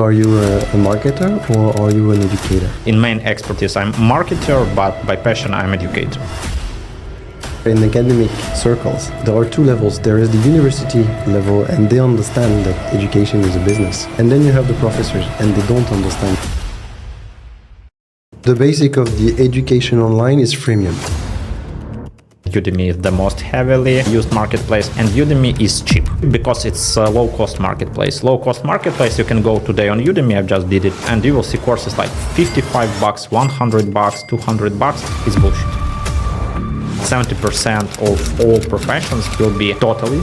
Are you a marketer or are you an educator? In main expertise, I'm a marketer, but by passion, I'm educator. In academic circles, there are two levels. There is the university level, and they understand that education is a business. And then you have the professors, and they don't understand. The basic of the education online is freemium. Udemy is the most heavily used marketplace, and Udemy is cheap because it's a low-cost marketplace. Low-cost marketplace, you can go today on Udemy, I just did it, and you will see courses like $55, $100, $200. It's bullshit. 70% of all professions will be totally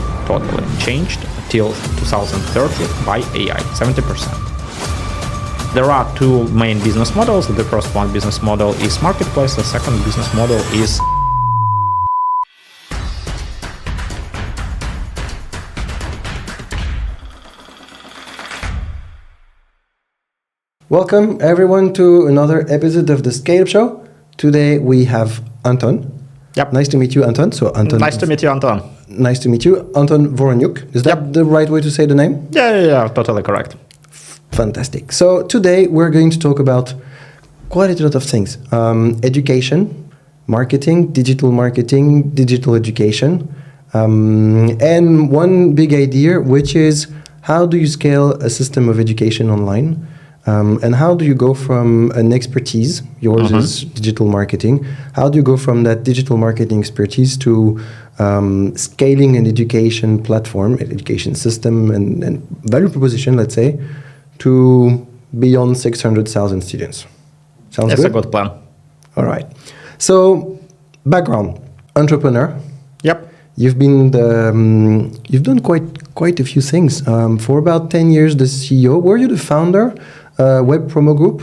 changed till 2030 by AI, 70%. There are two main business models. The first one business model is marketplace, the second business model is Welcome everyone to another episode of the Scale Up Show. Today we have Anton. Yep. Nice to meet you, Anton. So Anton. Nice to meet you, Anton. Nice to meet you, Anton Voroniuk. Is that the right way to say the name? Yeah, totally correct. Fantastic. So today we're going to talk about quite a lot of things. Education, marketing, digital education, and one big idea, which is how do you scale a system of education online? And how do you go from an expertise, yours is digital marketing, how do you go from that digital marketing expertise to scaling an education platform, an education system and value proposition, let's say, to beyond 600,000 students? Sounds good? That's a good plan. All right. So, background, entrepreneur. Yep. You've done quite a few things. For about 10 years, the CEO. Were you the founder? Web Promo Group?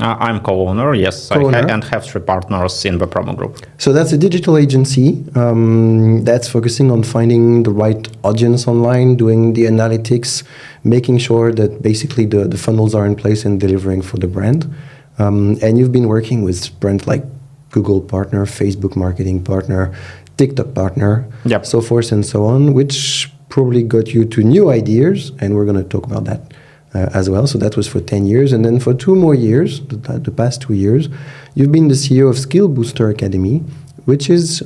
I'm co-owner, yes. And have 3 partners in the promo group. So that's a digital agency that's focusing on finding the right audience online, doing the analytics, making sure that basically the funnels are in place and delivering for the brand. And you've been working with brands like Google partner, Facebook marketing partner, TikTok partner, so forth and so on, which probably got you to new ideas, and we're going to talk about that as well. So that was for 10 years. And then for 2 more years, the past 2 years, you've been the CEO of Skill Booster Academy, which is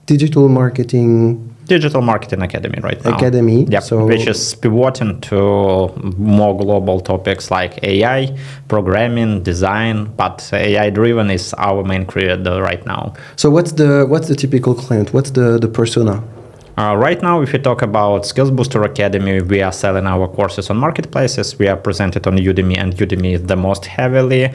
digital marketing academy right now. Yep. So, which is pivoting to more global topics like AI, programming, design, but AI-driven is our main career right now. So what's the typical client? What's the persona? Right now, if we talk about Skills Booster Academy, we are selling our courses on marketplaces. We are presented on Udemy, and Udemy is the most heavily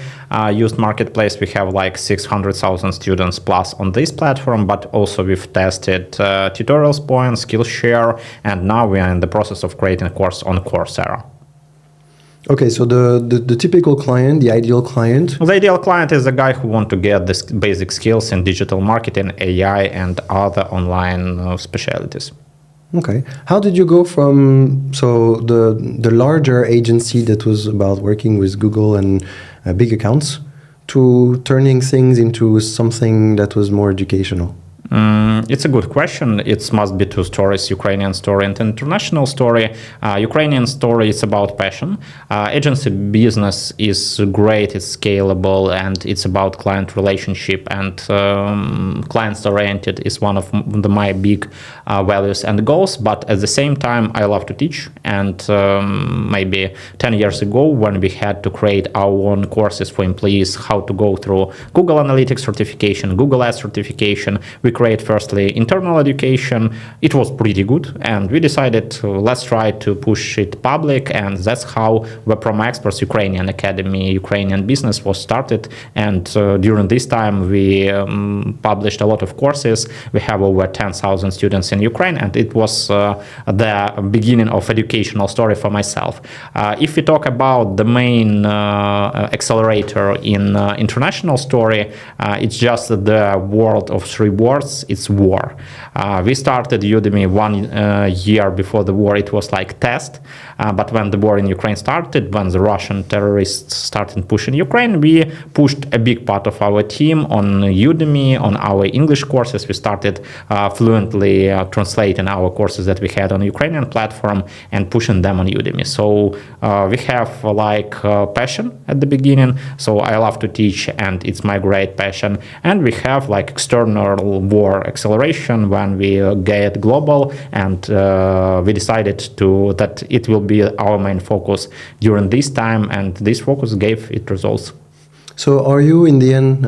used marketplace. We have like 600,000 students plus on this platform, but also we've tested Tutorials Point, Skillshare, and now we are in the process of creating a course on Coursera. Okay, so the typical client, the ideal client? The ideal client is a guy who wants to get the basic skills in digital marketing, AI, and other online specialties. Okay. How did you go from the larger agency that was about working with Google and big accounts to turning things into something that was more educational? It's a good question. It must be 2 stories, Ukrainian story and international story. Ukrainian story is about passion. Agency business is great, it's scalable, and it's about client relationship, and clients-oriented is one of my big values and goals. But at the same time, I love to teach, and maybe 10 years ago, when we had to create our own courses for employees, how to go through Google Analytics certification, Google Ads certification, we create firstly internal education. It was pretty good, and we decided let's try to push it public, and that's how Web Promo Experts Ukrainian Academy, Ukrainian business was started. And during this time, we published a lot of courses. We have over 10,000 students in Ukraine, and it was the beginning of educational story for myself. If we talk about the main accelerator in international story, it's just the word of 3 words. words, it's war. We started Udemy 1 year before the war. It was like test, but when the war in Ukraine started, when the Russian terrorists started pushing Ukraine, we pushed a big part of our team on Udemy, on our English courses. We started fluently translating our courses that we had on Ukrainian platform and pushing them on Udemy. So we have passion at the beginning. So I love to teach, and it's my great passion. And we have external war acceleration when we get global, and we decided that it will be our main focus during this time, and this focus gave it results. So are you in the end,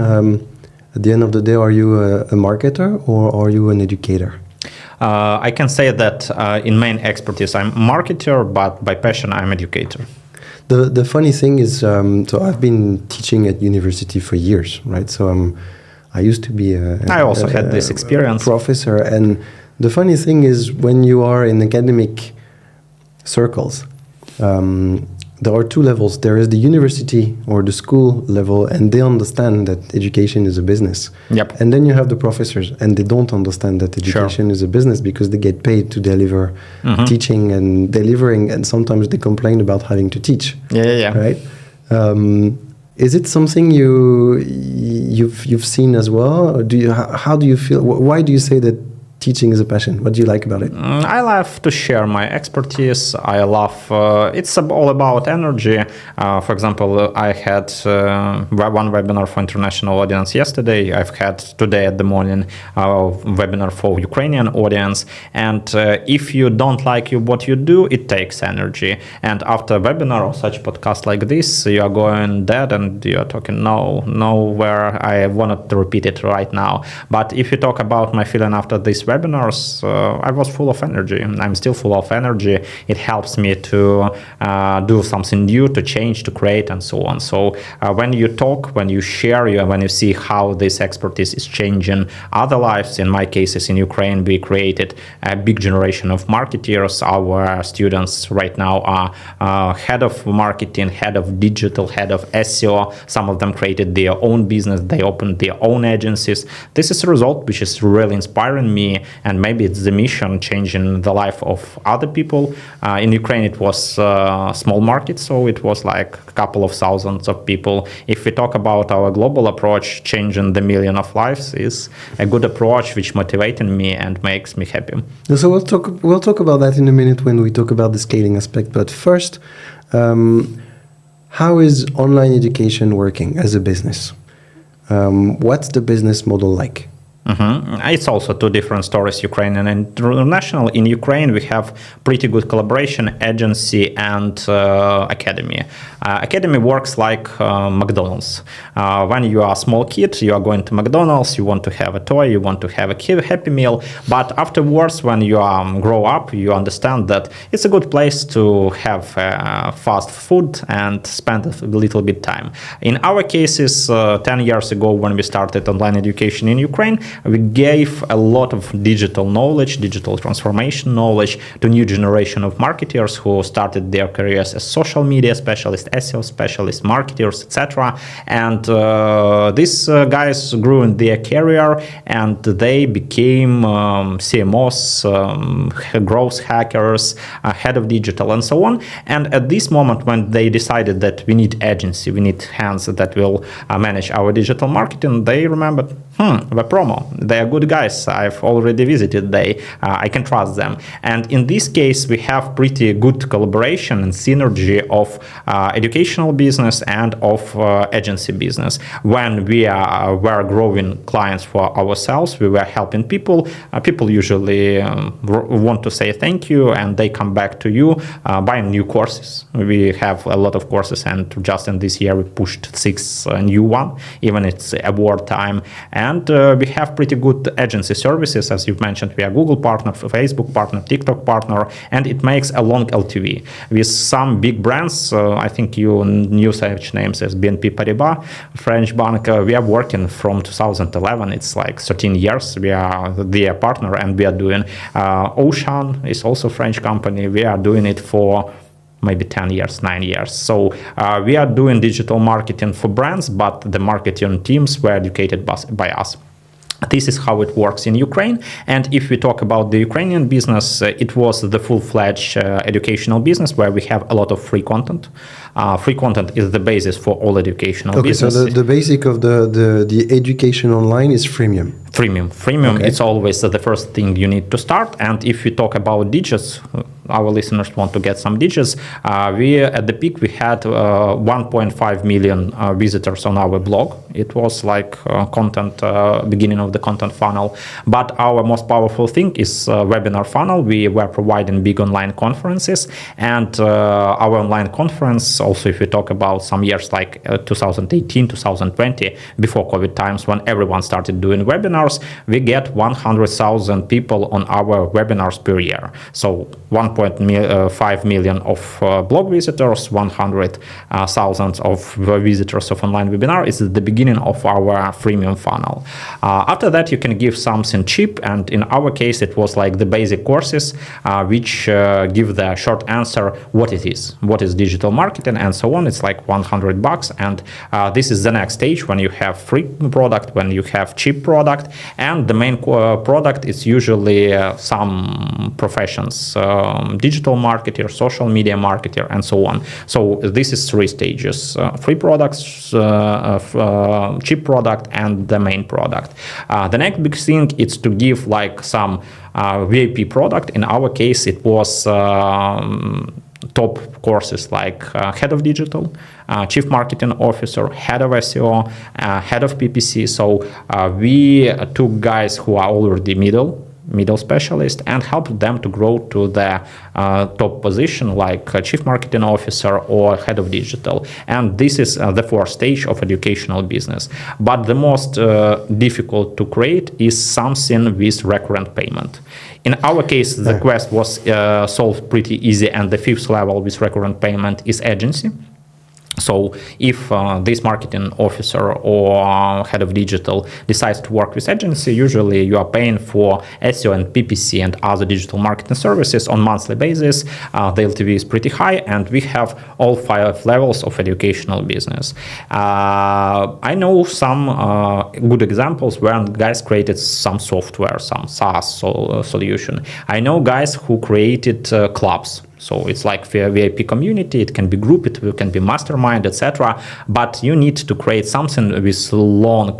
at the end of the day, are you a marketer or are you an educator? I can say that in main expertise I'm a marketer, but by passion I'm educator. The funny thing is, so I've been teaching at university for years, right? So I used to be I also had this experience. Professor, and the funny thing is when you are in academic circles, there are two levels. There is the university or the school level, and they understand that education is a business. Yep. And then you have the professors, and they don't understand that education is a business because they get paid to deliver teaching and delivering, and sometimes they complain about having to teach. Yeah. Right? Is it something you've seen as well? Or how do you feel? Why do you say that teaching is a passion? What do you like about it? I love to share my expertise. I love, it's all about energy. For example, I had one webinar for international audience yesterday. I've had today at the morning a webinar for Ukrainian audience. And if you don't like what you do, it takes energy. And after a webinar or such podcast like this, you are going dead and you are talking nowhere. I wanted to repeat it right now. But if you talk about my feeling after this webinars, I was full of energy. I'm still full of energy. It helps me to do something new, to change, to create, and so on. So when you talk, when you share, when you see how this expertise is changing other lives, in my cases in Ukraine, we created a big generation of marketers. Our students right now are head of marketing, head of digital, head of SEO. Some of them created their own business. They opened their own agencies. This is a result which is really inspiring me. And maybe it's the mission changing the life of other people. In Ukraine, it was a small market, so it was like a couple of thousands of people. If we talk about our global approach, changing the million of lives is a good approach which motivates me and makes me happy. So we'll talk about that in a minute when we talk about the scaling aspect. But first, how is online education working as a business? What's the business model like? It's also two different stories, Ukrainian and international. In Ukraine, we have pretty good collaboration, agency and academy. Academy works like McDonald's. When you are a small kid, you are going to McDonald's, you want to have a toy, you want to have a Happy Meal. But afterwards, when you grow up, you understand that it's a good place to have fast food and spend a little bit time. In our cases, 10 years ago, when we started online education in Ukraine, we gave a lot of digital knowledge, digital transformation knowledge to new generation of marketers who started their careers as social media specialists, SEO specialists, marketers, etc. And these guys grew in their career and they became CMOs, growth hackers, head of digital, and so on. And at this moment, when they decided that we need agency, we need hands that will manage our digital marketing, they remembered, the promo. They are good guys. I've already visited. I can trust them. And in this case, we have pretty good collaboration and synergy of educational business and of agency business. When we were growing clients for ourselves, we were helping people. People usually want to say thank you, and they come back to you buying new courses. We have a lot of courses, and just in this year, we pushed 6 new one, even it's award time. And we have pretty good agency services. As you've mentioned, we are Google partner, Facebook partner, TikTok partner, and it makes a long LTV. With some big brands, I think you knew such names as BNP Paribas, French bank, we are working from 2011. It's like 13 years. We are their partner, and we are doing Ocean is also a French company. We are doing it for maybe 10 years, 9 years. So we are doing digital marketing for brands, but the marketing teams were educated by us. This is how it works in Ukraine. And if we talk about the Ukrainian business, it was the full-fledged educational business where we have a lot of free content. Free content is the basis for all educational businesses. So the basic of the education online is freemium. Freemium, okay. It's always the first thing you need to start. And if we talk about digits, our listeners want to get some digits. At the peak, we had 1.5 million visitors on our blog. It was like beginning of the content funnel. But our most powerful thing is webinar funnel. We were providing big online conferences, and our online conference, also if we talk about some years like 2018, 2020, before COVID times, when everyone started doing webinars, we get 100,000 people on our webinars per year. So 1.5 million of blog visitors, 100,000 of visitors of online webinar is the beginning of our freemium funnel. After that, you can give something cheap, and in our case, it was like the basic courses, which give the short answer what it is digital marketing, and so on. It's like $100, and this is the next stage when you have free product, when you have cheap product, and the main product is usually some professions, digital marketer, social media marketer, and so on. So this is 3 stages: free products, cheap product, and the main product. The next big thing is to give like some VIP product. In our case, it was top courses like head of digital, chief marketing officer, head of SEO, head of PPC. So we took guys who are already middle specialist and helped them to grow to the top position like chief marketing officer or head of digital. And this is the 4th stage of educational business. But the most difficult to create is something with recurrent payment. In our case, the quest was solved pretty easy, and the 5th level with recurrent payment is agency. So if this marketing officer or head of digital decides to work with agency, usually you are paying for SEO and PPC and other digital marketing services on monthly basis. The LTV is pretty high, and we have all 5 levels of educational business. I know some good examples where guys created some software, some SaaS solution. I know guys who created clubs. So it's like VIP community, it can be group, it can be mastermind, etc. But you need to create something with long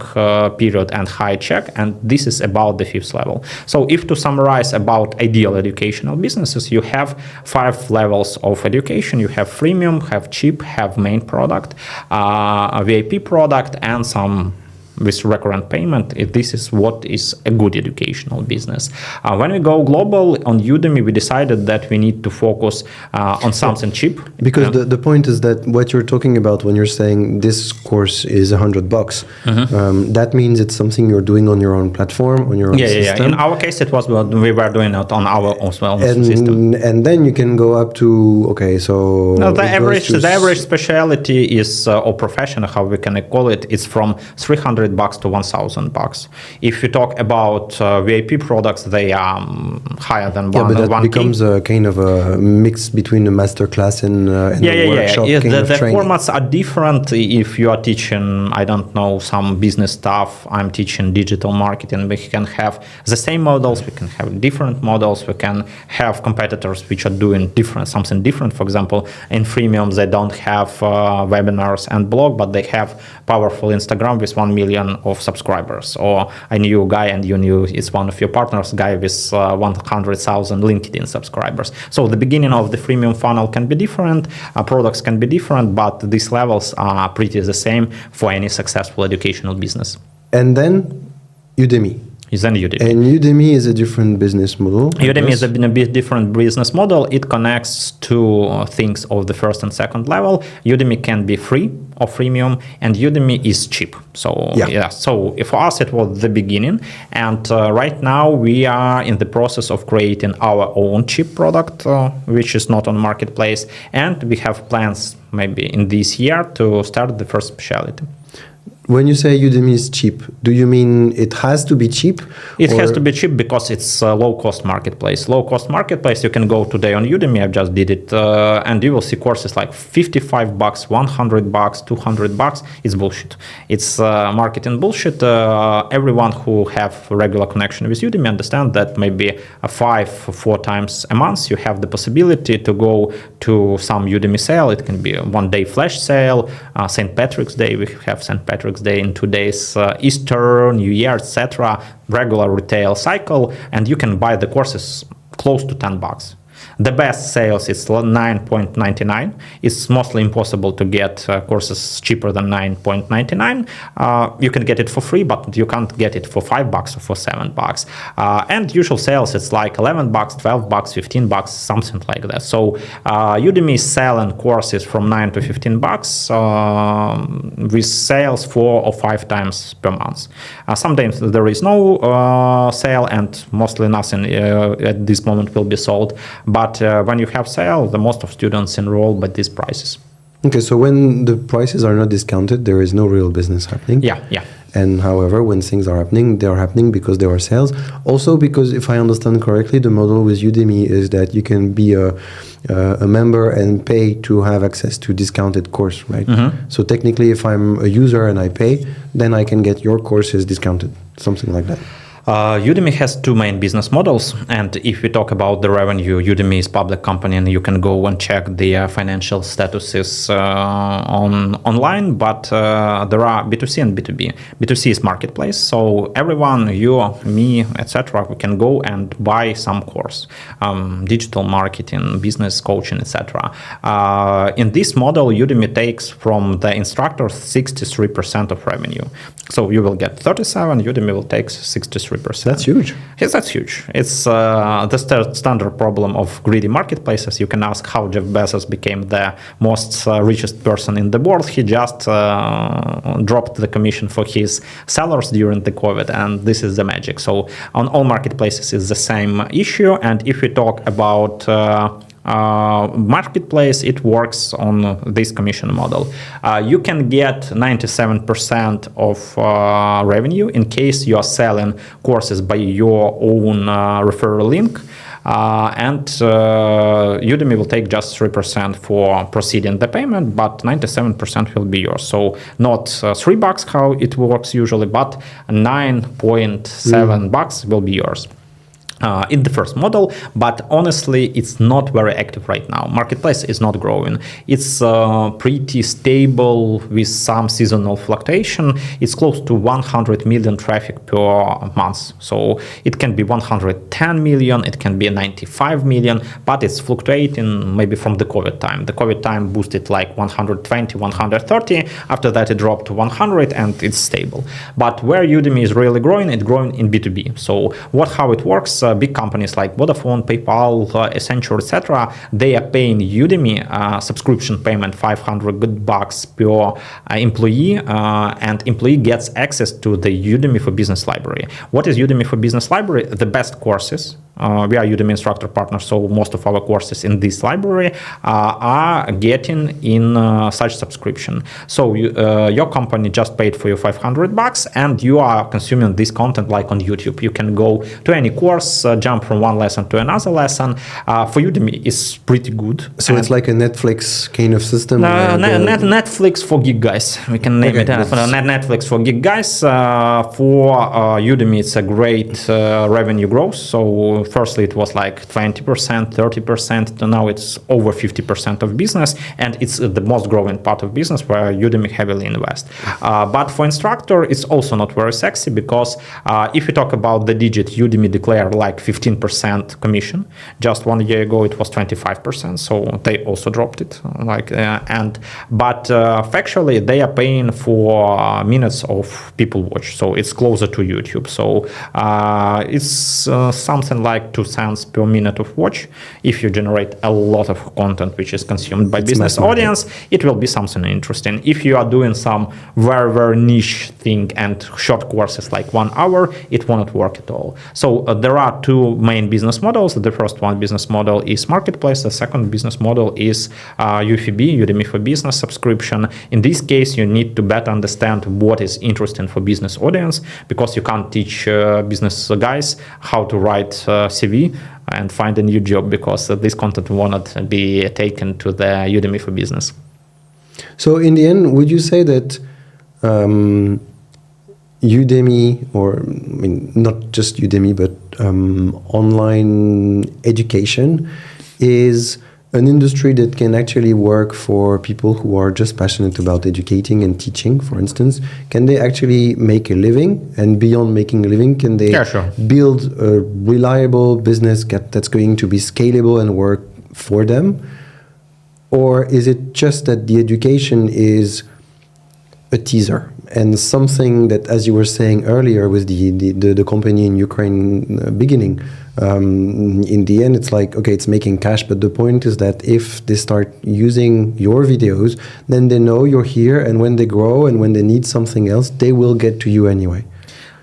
period and high check, and this is about the 5th level. So if to summarize about ideal educational businesses, you have 5 levels of education. You have freemium, have cheap, have main product, a VIP product, and some with recurrent payment. This is what is a good educational business. When we go global on Udemy, we decided that we need to focus on something cheap. Because the point is that what you're talking about when you're saying this course is $100, that means it's something you're doing on your own platform, on your own system. In our case, it was we were doing it on our own system. And then you can go up to the average specialty is or profession, how we can call it, is from $300 to $1,000. If you talk about VIP products, they are higher than but that becomes a kind of a mix between a masterclass and a workshop. The formats are different. If you are teaching, I don't know, some business stuff, I'm teaching digital marketing, we can have the same models, we can have different models, we can have competitors which are doing something different. For example, in freemium, they don't have webinars and blog, but they have powerful Instagram with 1 million of subscribers. Or I knew a guy, and you knew it's one of your partners, guy with 100,000 LinkedIn subscribers. So the beginning of the freemium funnel can be different, products can be different, but these levels are pretty the same for any successful educational business. And then Udemy. And Udemy is a different business model. Udemy is a bit different business model. It connects to things of the 1st and 2nd level. Udemy can be free or freemium, and Udemy is cheap. So so for us it was the beginning, and right now we are in the process of creating our own cheap product, which is not on marketplace, and we have plans maybe in this year to start the first specialty. When you say Udemy is cheap, do you mean it has to be cheap? It has to be cheap because it's a low-cost marketplace. Low-cost marketplace, you can go today on Udemy, I just did it, and you will see courses like $55, $100, $200. It's bullshit. It's marketing bullshit. Everyone who have a regular connection with Udemy understand that maybe 4 times a month you have the possibility to go to some Udemy sale. It can be a one-day flash sale, St. Patrick's Day. We have St. Patrick's Day in 2 days, Easter, New Year, etc. Regular retail cycle, and you can buy the courses close to $10. The best sales is $9.99. It's mostly impossible to get courses cheaper than $9.99. You can get it for free, but you can't get it for $5 or for $7. And usual sales, it's like $11, $12, $15, something like that. So Udemy is selling courses from $9 to $15 with sales 4 or 5 times per month. Sometimes there is no sale, and mostly nothing at this moment will be sold. But when you have sale, the most of students enroll by these prices. Okay, so when the prices are not discounted, there is no real business happening. Yeah. And however, when things are happening, they are happening because there are sales. Also because, if I understand correctly, the model with Udemy is that you can be a member and pay to have access to discounted course, right? Mm-hmm. So technically, if I'm a user and I pay, then I can get your courses discounted, something like that. Udemy has 2 main business models, and if we talk about the revenue, Udemy is public company, and you can go and check the financial statuses online. But there are B2C and B2B. B2C is marketplace, so everyone, you, me, etc., we can go and buy some course, digital marketing, business coaching, etc. In this model, Udemy takes from the instructor 63% of revenue. So you will get 37, Udemy will take 63%. That's huge. Yes, that's huge. It's the standard problem of greedy marketplaces. You can ask how Jeff Bezos became the most richest person in the world. He just dropped the commission for his sellers during the COVID, and this is the magic. So on all marketplaces is the same issue. And if we talk about marketplace, it works on this commission model. You can get 97% of revenue in case you are selling courses by your own referral link. And Udemy will take just 3% for proceeding the payment, but 97% will be yours. So not $3 how it works usually, but $9.7 will be yours. In the first model, but honestly, it's not very active right now. Marketplace is not growing. It's pretty stable with some seasonal fluctuation. It's close to 100 million traffic per month. So it can be 110 million, it can be 95 million, but it's fluctuating maybe from the COVID time. The COVID time boosted like 120, 130. After that, it dropped to 100 and it's stable. But where Udemy is really growing, it's growing in B2B. So how it works, big companies like Vodafone, PayPal, Accenture, etc., they are paying Udemy subscription payment $500 per employee, and employee gets access to the Udemy for Business library. What is Udemy for Business library? The best courses. We are Udemy instructor partners, so most of our courses in this library are getting in such subscription. So your company just paid for you $500, and you are consuming this content like on YouTube. You can go to any course, jump from one lesson to another lesson. For Udemy, it's pretty good. So it's like a Netflix kind of system? Netflix for geek guys. We can name it Netflix for geek guys. For Udemy, it's a great revenue growth. So firstly, it was like 20%, 30%. Now it's over 50% of business, and it's the most growing part of business where Udemy heavily invest. But for instructor, it's also not very sexy because if you talk about the digit, Udemy declared like 15% commission. Just 1 year ago, it was 25%. So they also dropped it. But factually, they are paying for minutes of people watch. So it's closer to YouTube. So it's something like 2 cents per minute of watch. If you generate a lot of content which is consumed by business audience, it will be something interesting. If you are doing some very, very niche thing and short courses like 1 hour, it won't work at all. So there are 2 main business models. The first one business model is marketplace. The second business model is UFB, Udemy for Business subscription. In this case, you need to better understand what is interesting for business audience, because you can't teach business guys how to write CV and find a new job, because this content will not be taken to the Udemy for Business. So in the end, would you say that Udemy, or I mean, not just Udemy, but online education is an industry that can actually work for people who are just passionate about educating and teaching, for instance? Can they actually make a living? And beyond making a living, can they build a reliable business that's going to be scalable and work for them? Or is it just that the education is a teaser and something that, as you were saying earlier with the company in Ukraine beginning, in the end it's like, okay, it's making cash, but the point is that if they start using your videos, then they know you're here, and when they grow and when they need something else, they will get to you anyway.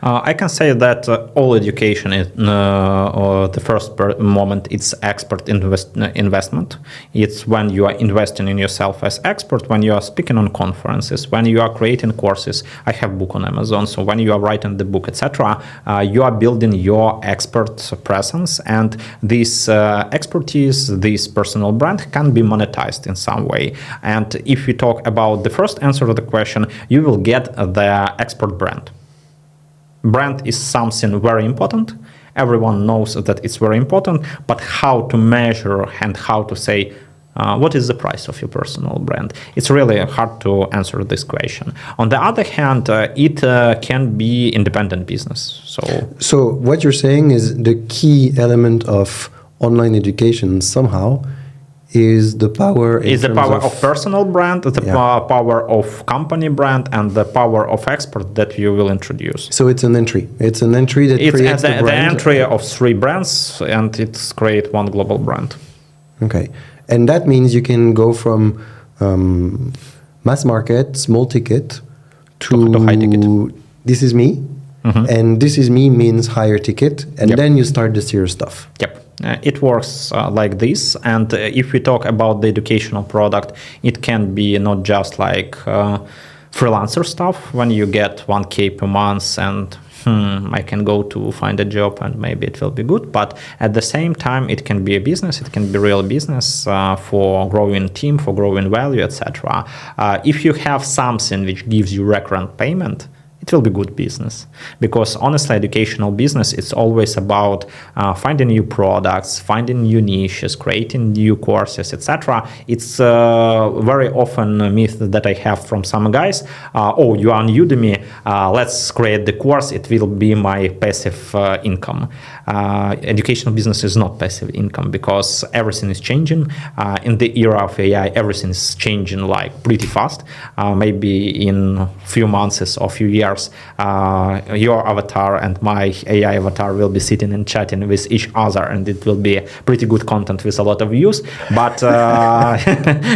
I can say that all education is the first moment it's expert investment. It's when you are investing in yourself as expert, when you are speaking on conferences, when you are creating courses. I have book on Amazon, so when you are writing the book, etc., you are building your expert presence, and this expertise, this personal brand can be monetized in some way. And if you talk about the first answer to the question, you will get the expert brand. Brand is something very important. Everyone knows that it's very important, but how to measure and how to say what is the price of your personal brand? It's really hard to answer this question. On the other hand, it can be independent business. So what you're saying is the key element of online education somehow is the power of personal brand, the power of company brand, and the power of expert that you will introduce. So it's an entry. It's an entry that creates the brand. The entry of 3 brands, and it's create one global brand. Okay. And that means you can go from mass market, small ticket, to high ticket. This is me. Mm-hmm. And this is me means higher ticket. And then you start the serious stuff. Yep. It works like this, and if we talk about the educational product, it can be not just like freelancer stuff when you get 1K per month and I can go to find a job and maybe it will be good. But at the same time, it can be a business, it can be real business for growing team, for growing value, etc. If you have something which gives you recurrent payment, it will be good business, because honestly, educational business, it's always about finding new products, finding new niches, creating new courses, etc. It's very often a myth that I have from some guys. You are on Udemy, let's create the course, it will be my passive income. Educational business is not passive income, because everything is changing. In the era of AI, everything is changing like pretty fast. Maybe in few months or few years, your avatar and my AI avatar will be sitting and chatting with each other, and it will be pretty good content with a lot of views. But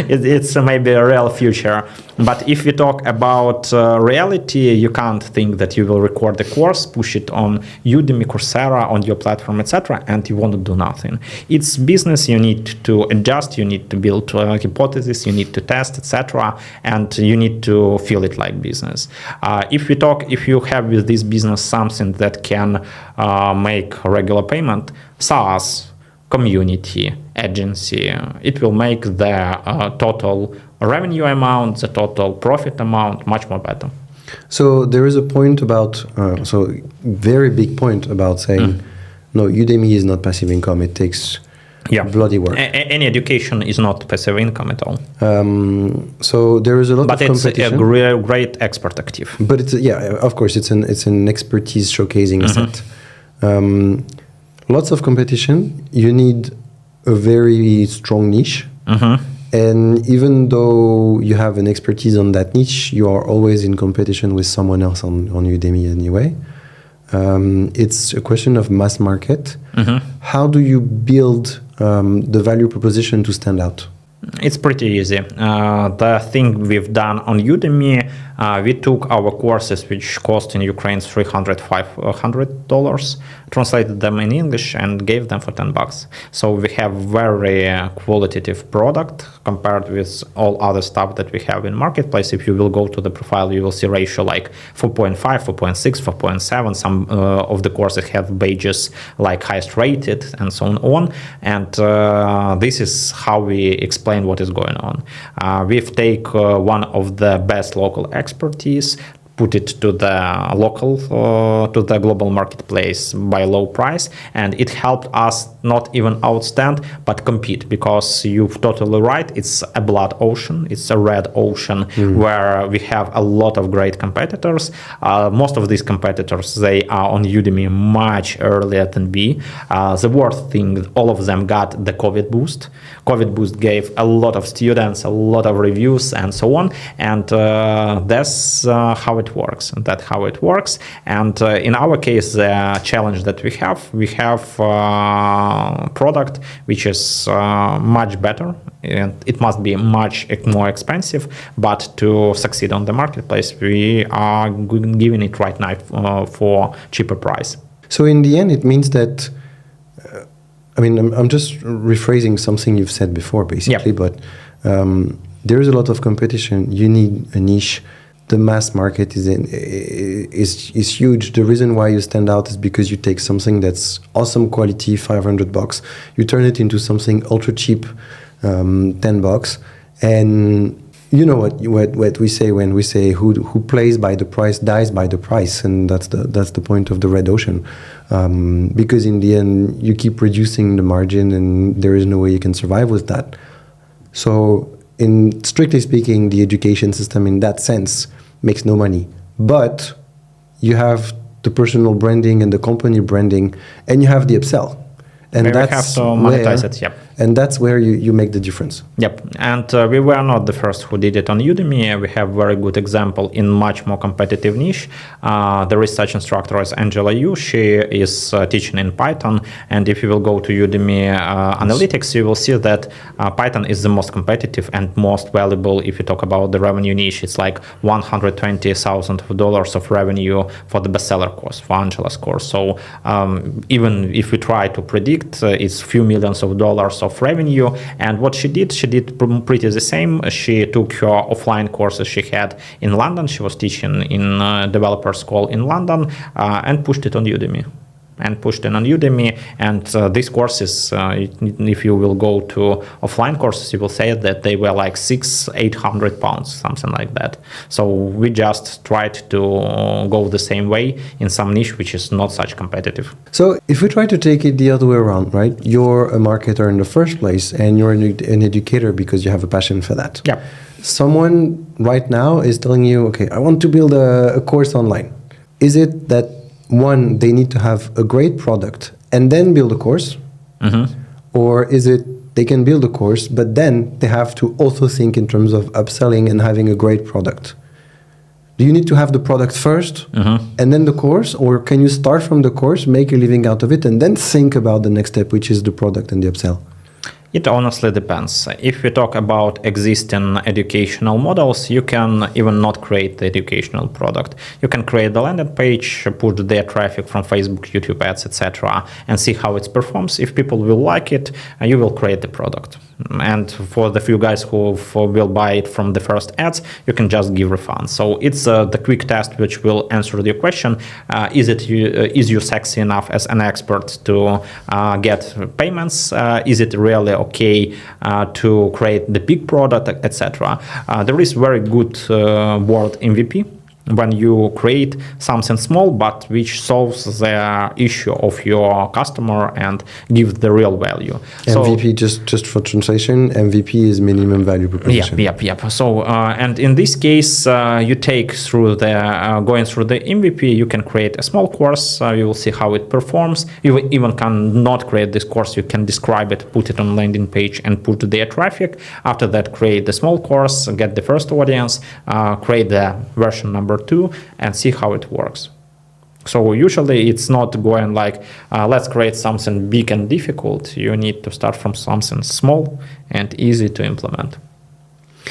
it's maybe a real future. But if we talk about reality, you can't think that you will record the course, push it on Udemy, Coursera, on your platform, etc., and you won't do nothing. It's business. You need to adjust. You need to build a hypothesis. You need to test, etc., and you need to feel it like business. If you have with this business something that can make regular payment, SaaS, community, agency, it will make the total revenue amount, the total profit amount much more better. So there is a point about, very big point about saying, no, Udemy is not passive income. It takes bloody work. Any education is not passive income at all. So there is a lot of competition. But it's a great expert active. But it's of course, it's an expertise showcasing asset. Lots of competition. You need a very strong niche. And even though you have an expertise on that niche, you are always in competition with someone else on Udemy anyway. It's a question of mass market. How do you build the value proposition to stand out? It's pretty easy. The thing we've done on Udemy, we took our courses, which cost in Ukraine $300, $500, translated them in English and gave them for $10. So we have very qualitative product compared with all other stuff that we have in marketplace. If you will go to the profile, you will see ratio like 4.5, 4.6, 4.7. Some of the courses have badges like highest rated and so on. And this is how we explain what is going on. We've taken one of the best local expertise, put it to the local, to the global marketplace by low price, and it helped us not even outstand, but compete, because you're totally right, it's a blood ocean, it's a red ocean where we have a lot of great competitors. Most of these competitors, they are on Udemy much earlier than we. The worst thing, all of them got the COVID boost. COVID boost gave a lot of students, a lot of reviews and so on, and that's how it works. That's how it works. And in our case, the challenge that we have product which is much better, and it must be much more expensive, but to succeed on the marketplace, we are giving it right now for cheaper price. So in the end, it means that I'm just rephrasing something you've said before, basically, but there's a lot of competition. You need a niche. The mass market is huge. The reason why you stand out is because you take something that's awesome quality, $500, you turn it into something ultra cheap, $10, and you know what we say when we say who plays by the price dies by the price, and that's the point of the red ocean, because in the end you keep reducing the margin, and there is no way you can survive with that. So, in strictly speaking, the education system in that sense makes no money, but you have the personal branding and the company branding, and you have the upsell, and we have to monetize it. Yep. And that's where you make the difference. Yep. And we were not the first who did it on Udemy. We have very good example in much more competitive niche. There is such instructor as Angela Yu. She is teaching in Python. And if you will go to Udemy Analytics, you will see that Python is the most competitive and most valuable. If you talk about the revenue niche, it's like $120,000 of revenue for the bestseller course, for Angela's course. So even if we try to predict, it's few millions of dollars of revenue. And what she did pretty the same. She took her offline courses she had in London. She was teaching in developer school in London, and pushed it on Udemy. And these courses, if you will go to offline courses, you will say that they were like £600-800, something like that. So we just tried to go the same way in some niche which is not such competitive. So if we try to take it the other way around, right? You're a marketer in the first place, and you're an educator because you have a passion for that. Yeah. Someone right now is telling you, okay, I want to build a course online. Is it that one, they need to have a great product and then build a course? Or is it they can build a course, but then they have to also think in terms of upselling and having a great product? Do you need to have the product first and then the course? Or can you start from the course, make a living out of it, and then think about the next step, which is the product and the upsell? It honestly depends. If we talk about existing educational models, you can even not create the educational product. You can create the landing page, put their traffic from Facebook, YouTube ads, etc., and see how it performs. If people will like it, you will create the product. And for the few guys who will buy it from the first ads, you can just give refunds. So it's the quick test which will answer your question. Is you sexy enough as an expert to get payments? Is it really okay to create the big product, etc.? There is very good word MVP. When you create something small but which solves the issue of your customer and gives the real value. MVP, just for translation, MVP is minimum value proposition. Yep. So and in this case, you take through the going through the MVP, you can create a small course. You will see how it performs. You even can not create this course. You can describe it, put it on landing page, and put their traffic. After that, create the small course, get the first audience, create the version number 2, and see how it works. So usually it's not going like, let's create something big and difficult. You need to start from something small and easy to implement.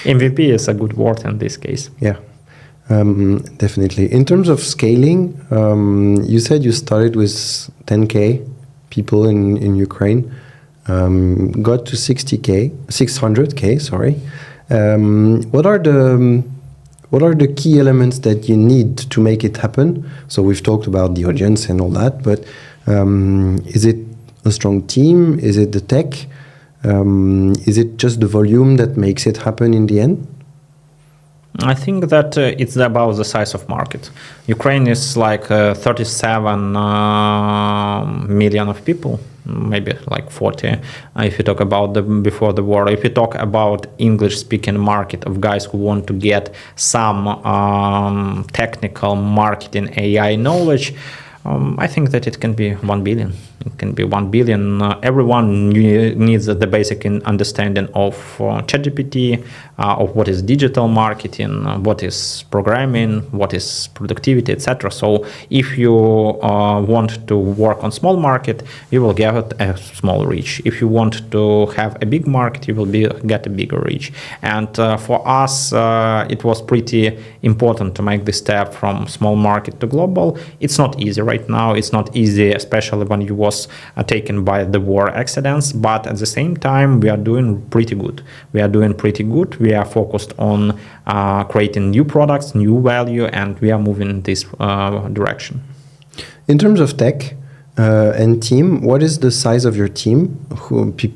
MVP is a good word in this case. Yeah, definitely. In terms of scaling, you said you started with 10K people in Ukraine, got to 600K, sorry. What are the key elements that you need to make it happen? So we've talked about the audience and all that, but is it a strong team? Is it the tech? Is it just the volume that makes it happen in the end? I think that it's about the size of market. Ukraine is like 37 million of people, maybe like 40. If you talk about before the war, if you talk about English-speaking market of guys who want to get some technical marketing AI knowledge, I think that it can be 1 billion. It can be 1 billion. Everyone needs the basic understanding of ChatGPT, of what is digital marketing, what is programming, what is productivity, etc. So if you want to work on small market, you will get a small reach. If you want to have a big market, you will get a bigger reach. And for us, it was pretty important to make this step from small market to global. It's not easy right now. It's not easy, especially when you was taken by the war accidents, but at the same time we are doing pretty good. We are focused on creating new products, new value, and we are moving in this direction. In terms of tech and team, what is the size of your team?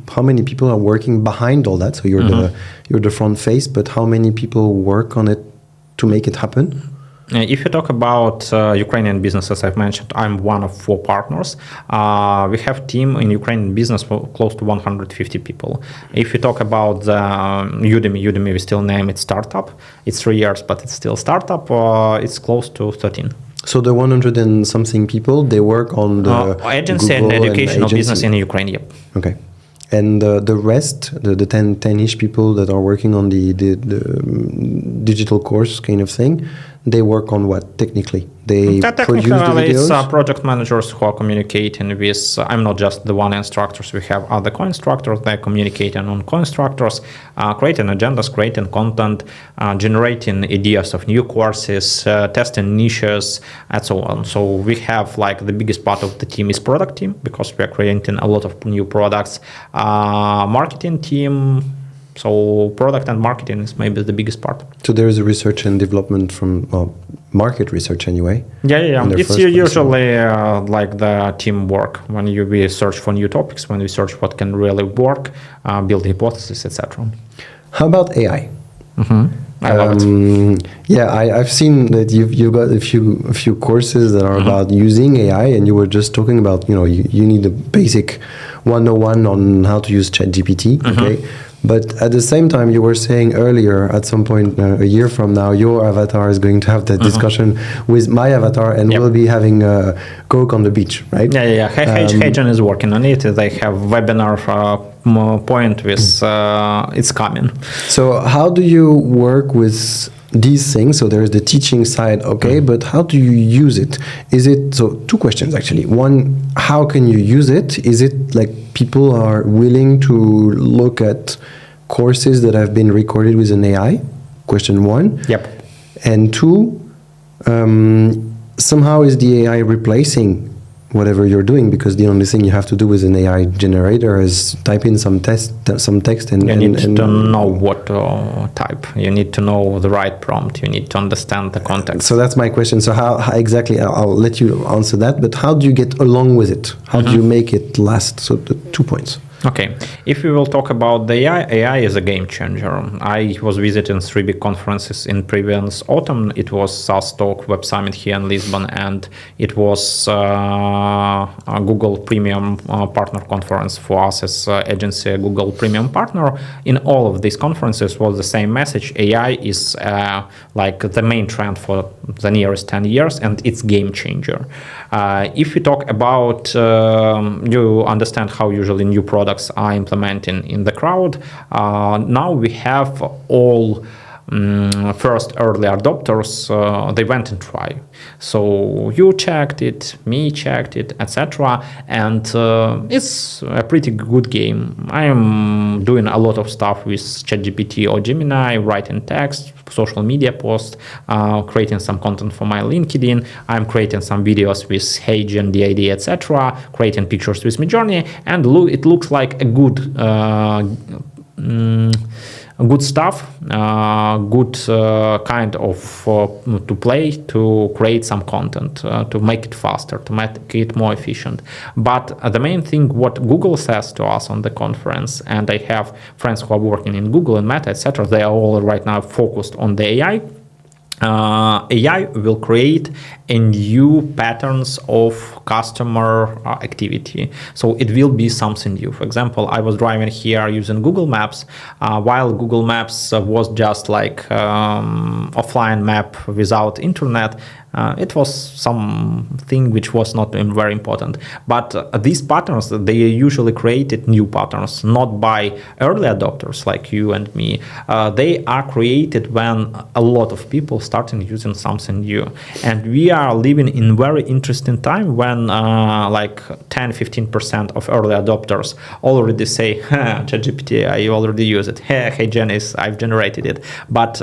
How many people are working behind all that? So you're the front face, but how many people work on it to make it happen? If you talk about Ukrainian business, as I've mentioned, I'm one of 4 partners. We have team in Ukrainian business for close to 150 people. If you talk about Udemy, we still name it startup. It's 3 years, but it's still startup. It's close to 13. So the 100 and something people, they work on the agency Google and educational agency. business in Ukraine. Yep. Okay. And the rest, the 10-ish people that are working on the digital course kind of thing, they work on what technically? They produce the videos? It's project managers who are communicating with, I'm not just the one instructors, we have other co-instructors, they're communicating on co-instructors, creating agendas, creating content, generating ideas of new courses, testing niches, and so on. So we have like the biggest part of the team is product team, because we are creating a lot of new products, marketing team. So product and marketing is maybe the biggest part. So there is a research and development from market research anyway. Yeah. It's usually like the teamwork when we search for new topics, when we search what can really work, build hypotheses, etc. How about AI? I love it. Yeah, I've seen that you've got a few courses that are about using AI, and you were just talking about you need a basic 101 on how to use ChatGPT. Okay. But at the same time, you were saying earlier, at some point a year from now, your avatar is going to have that discussion with my avatar, and we'll be having a Coke on the beach, right? Yeah. Heijan is working on it. They have webinar point with it's coming. So how do you work with these things? So there's the teaching side, okay, but how do you use it? So 2 questions actually. One, how can you use it? Is it like people are willing to look at courses that have been recorded with an AI? Question 1. Yep. And 2, somehow is the AI replacing whatever you're doing, because the only thing you have to do with an AI generator is type in some text and you need to know what to type. You need to know the right prompt. You need to understand the context. So that's my question. So how exactly, I'll let you answer that, but how do you get along with it? How do you make it last? So the 2 points. Okay, if we will talk about the AI is a game changer. I was visiting 3 big conferences in previous autumn. It was SaaS Talk, Web Summit here in Lisbon, and it was a Google Premium Partner Conference for us as agency, Google Premium Partner. In all of these conferences was the same message. AI is like the main trend for the nearest 10 years, and it's game changer. If we talk about, you understand how usually new products are implemented in the crowd. Now we have all first early adopters, they went and tried. So you checked it, me checked it, etc. And it's a pretty good game. I am doing a lot of stuff with ChatGPT or Gemini, writing text, social media posts, creating some content for my LinkedIn. I'm creating some videos with HeyGen, DID, etc. Creating pictures with Midjourney, and it looks like a good stuff, good kind of to play, to create some content, to make it faster, to make it more efficient. But the main thing, what Google says to us on the conference, and I have friends who are working in Google and Meta, etc., they are all right now focused on the AI. AI will create a new patterns of customer activity. So it will be something new. For example, I was driving here using Google Maps, while Google Maps was just like offline map without internet. It was something which was not very important. But these patterns, they usually created new patterns, not by early adopters like you and me. They are created when a lot of people started using something new. And we are living in very interesting time when like 10-15% of early adopters already say, ChatGPT, I already use it. Hey, Janice, I've generated it. But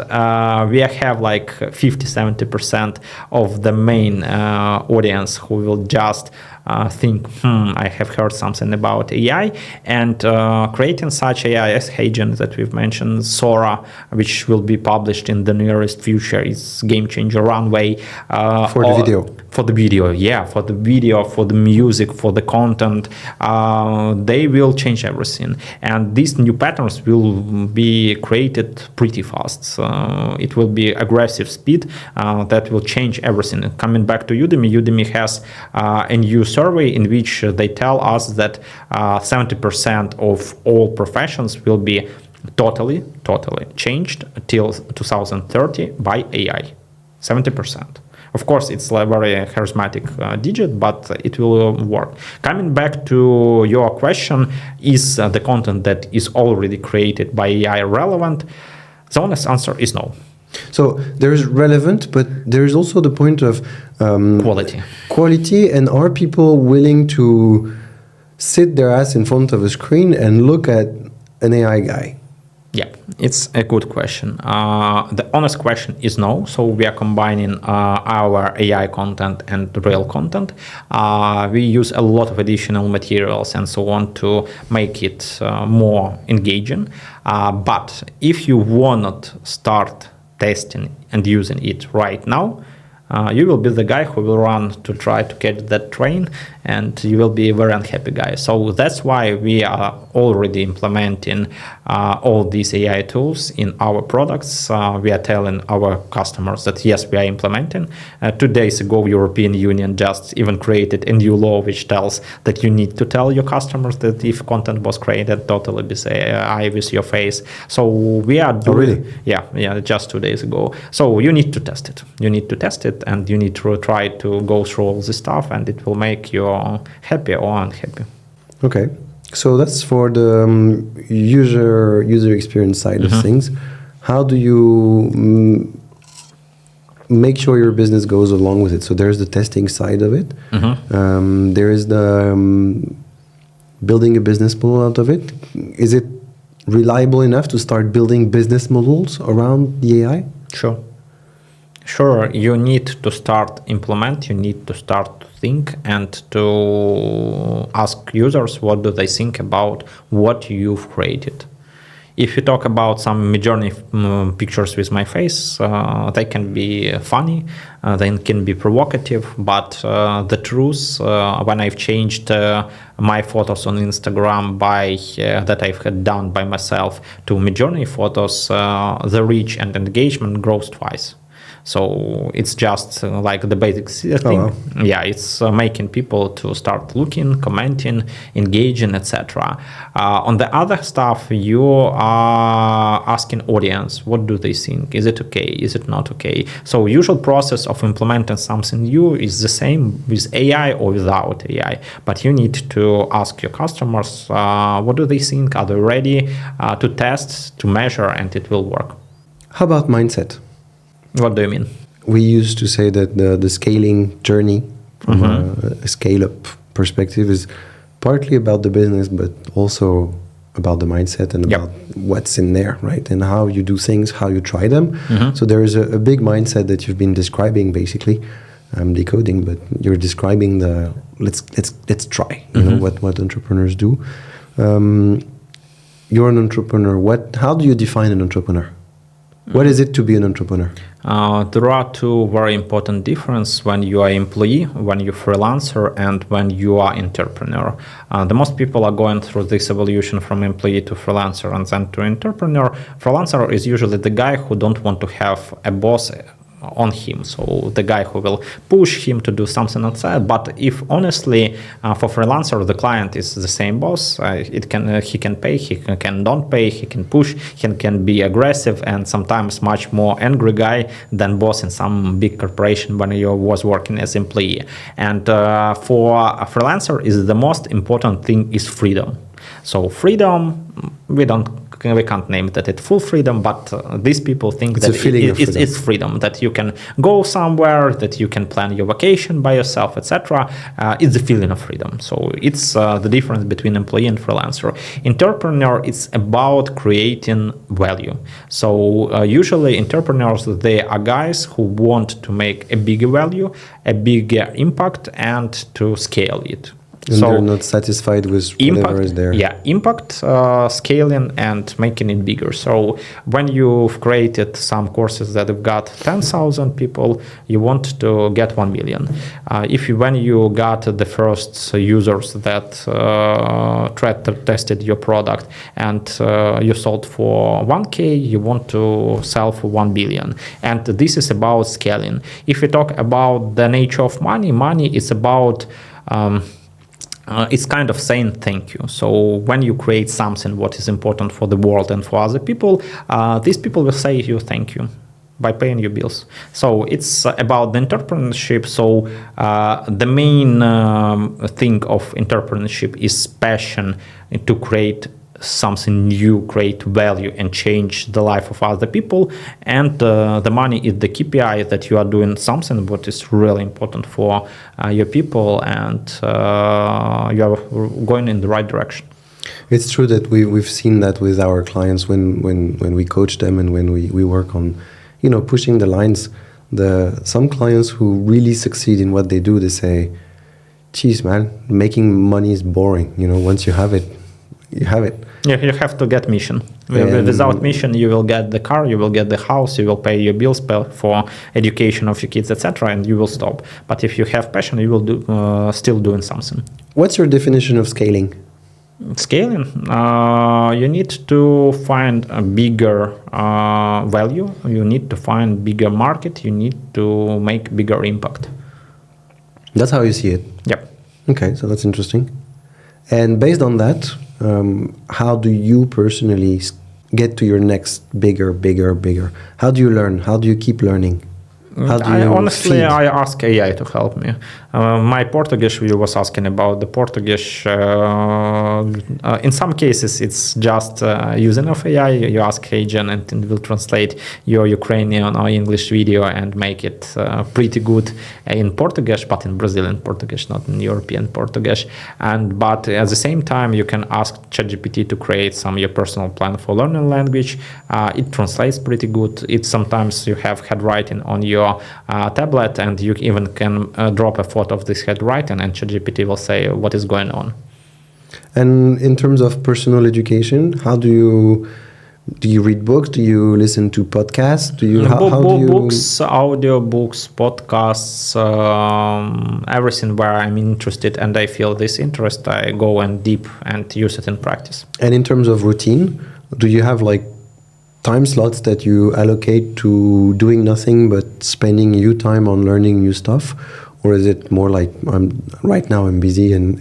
we have like 50-70% of the main audience who will just think, I have heard something about AI, and creating such AI as HeyGen that we've mentioned, Sora, which will be published in the nearest future, is game changer runway. For the video. For the video, yeah, for the video, for the music, for the content, they will change everything. And these new patterns will be created pretty fast. So it will be aggressive speed that will change everything. Coming back to Udemy, Udemy has a new survey in which they tell us that 70% of all professions will be totally changed till 2030 by AI. 70%. Of course, it's a very charismatic digit, but it will work. Coming back to your question, is the content that is already created by AI relevant? The honest answer is no. So there's relevant, but there's also the point of quality, and are people willing to sit their ass in front of a screen and look at an AI guy? Yeah, it's a good question. The honest question is no. So we are combining our AI content and real content. We use a lot of additional materials and so on to make it more engaging. But if you want to start testing and using it right now, you will be the guy who will run to try to catch that train, and you will be a very unhappy guy. So that's why we are already implementing all these AI tools in our products. We are telling our customers that yes, we are implementing. 2 days ago, European Union just even created a new law which tells that you need to tell your customers that if content was created totally with AI with your face. So we are doing, really? Yeah, just 2 days ago. So you need to test it. You need to test it, and you need to try to go through all this stuff, and it will make you happy or unhappy. Okay, so that's for the user experience side of things. How do you make sure your business goes along with it? So there's the testing side of it. There is the building a business model out of it. Is it reliable enough to start building business models around the AI? Sure, you need to start implement, you need to start to think and to ask users what do they think about what you've created. If you talk about some Midjourney pictures with my face, they can be funny, they can be provocative, but the truth, when I've changed my photos on Instagram that I've had done by myself to Midjourney photos, the reach and engagement grows twice. So it's just like the basic thing. Wow. Yeah, it's making people to start looking, commenting, engaging, etc. On the other stuff, you are asking audience, what do they think? Is it okay? Is it not okay? So usual process of implementing something new is the same with AI or without AI. But you need to ask your customers, what do they think? Are they ready to test, to measure, and it will work. How about mindset? What do you mean? We used to say that the scaling journey from a scale-up perspective is partly about the business, but also about the mindset and about what's in there, right? And how you do things, how you try them. So there is a big mindset that you've been describing, basically. I'm decoding, but you're describing the let's try. You know what entrepreneurs do. You're an entrepreneur. How do you define an entrepreneur? What is it to be an entrepreneur? There are two very important differences when you are employee, when you're freelancer, and when you are entrepreneur. The most people are going through this evolution from employee to freelancer and then to entrepreneur. Freelancer is usually the guy who don't want to have a boss on him, so the guy who will push him to do something outside. But if honestly, for freelancer, the client is the same boss. He can pay, he can don't pay, he can push, he can be aggressive, and sometimes much more angry guy than boss in some big corporation when you was working as employee. And for a freelancer, is the most important thing is freedom. So freedom, we can't name it that it's full freedom, but these people think it's that it's freedom, that you can go somewhere, that you can plan your vacation by yourself, etc. It's the feeling of freedom. So it's the difference between employee and freelancer. Entrepreneur, it's about creating value. So usually entrepreneurs, they are guys who want to make a bigger value, a bigger impact, and to scale it. And so they're not satisfied with whatever is there. Yeah, impact, scaling, and making it bigger. So when you've created some courses that have got 10,000 people, you want to get 1 million. When you got the first users that tested your product and you sold for 1K, you want to sell for 1 billion. And this is about scaling. If we talk about the nature of money is about it's kind of saying thank you. So when you create something what is important for the world and for other people, these people will say you thank you by paying your bills. So it's about the entrepreneurship. So the main thing of entrepreneurship is passion to create something new, create value, and change the life of other people. And the money is the KPI that you are doing something what is really important for your people, and you are going in the right direction. It's true that we've seen that with our clients when we coach them and when we work on, pushing the lines. Some clients who really succeed in what they do, they say, geez, man, making money is boring. Once you have it, you have it. Yeah, you have to get mission. Without mission, you will get the car, you will get the house, you will pay your bills for education of your kids, etc., and you will stop. But if you have passion, you will do still doing something. What's your definition of scaling? Scaling, you need to find a bigger value. You need to find bigger market. You need to make bigger impact. That's how you see it. Yep. Okay, so that's interesting. And based on that, how do you personally get to your next bigger? How do you learn? How do you keep learning? How do you honestly, I ask AI to help me. My Portuguese, you was asking about the Portuguese. In some cases, it's just using of AI. You ask agent and it will translate your Ukrainian or English video and make it pretty good in Portuguese, but in Brazilian Portuguese, not in European Portuguese. But at the same time, you can ask ChatGPT to create your personal plan for learning language. It translates pretty good. Sometimes you have handwriting on your tablet, and you even can drop a photo of this handwriting, and ChatGPT will say what is going on. And in terms of personal education, how do you read books? Do you listen to podcasts? Books, audio books, podcasts, everything where I'm interested and I feel this interest, I go and deep and use it in practice. And in terms of routine, do you have time slots that you allocate to doing nothing but spending your time on learning new stuff? Or is it more like right now I'm busy and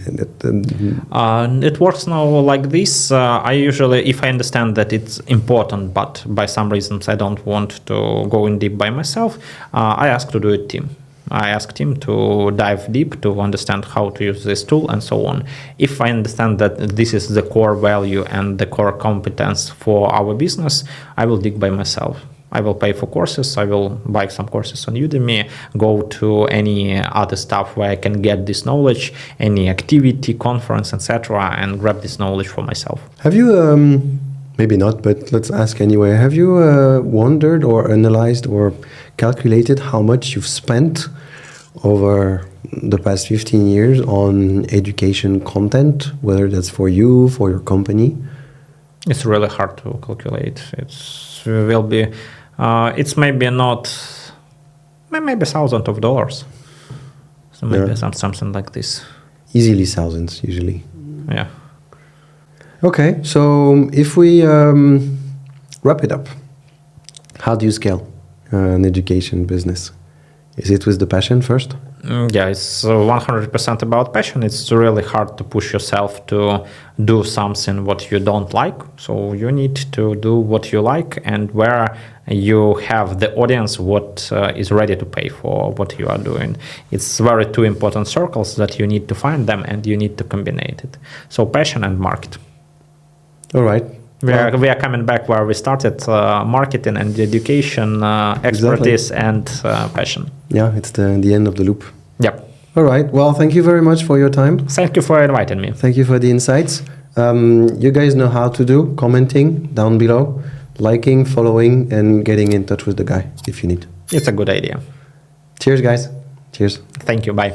it works now like this. I usually, if I understand that it's important, but by some reasons I don't want to go in deep by myself, I ask to do it team. I asked him to dive deep to understand how to use this tool and so on. If I understand that this is the core value and the core competence for our business, I will dig by myself. I will pay for courses. I will buy some courses on Udemy, go to any other stuff where I can get this knowledge, any activity, conference, etc., and grab this knowledge for myself. Have you, maybe not, but let's ask anyway, have you wondered or analyzed or calculated how much you've spent over the past 15 years on education content, whether that's for you, for your company? It's really hard to calculate. It's maybe not, maybe thousands of dollars. So maybe something like this. Easily thousands, usually. Yeah. Okay, so if we wrap it up, how do you scale an education business? Is it with the passion first? Yeah, it's 100% about passion. It's really hard to push yourself to do something what you don't like. So you need to do what you like, and where you have the audience what is ready to pay for what you are doing. It's very two important circles that you need to find them, and you need to combine it. So passion and market. All right. We are coming back where we started, marketing and education, expertise and passion. Yeah, it's the end of the loop. Yep. All right. Well, thank you very much for your time. Thank you for inviting me. Thank you for the insights. You guys know how to do commenting down below, liking, following, and getting in touch with the guy if you need. It's a good idea. Cheers, guys. Cheers. Thank you. Bye.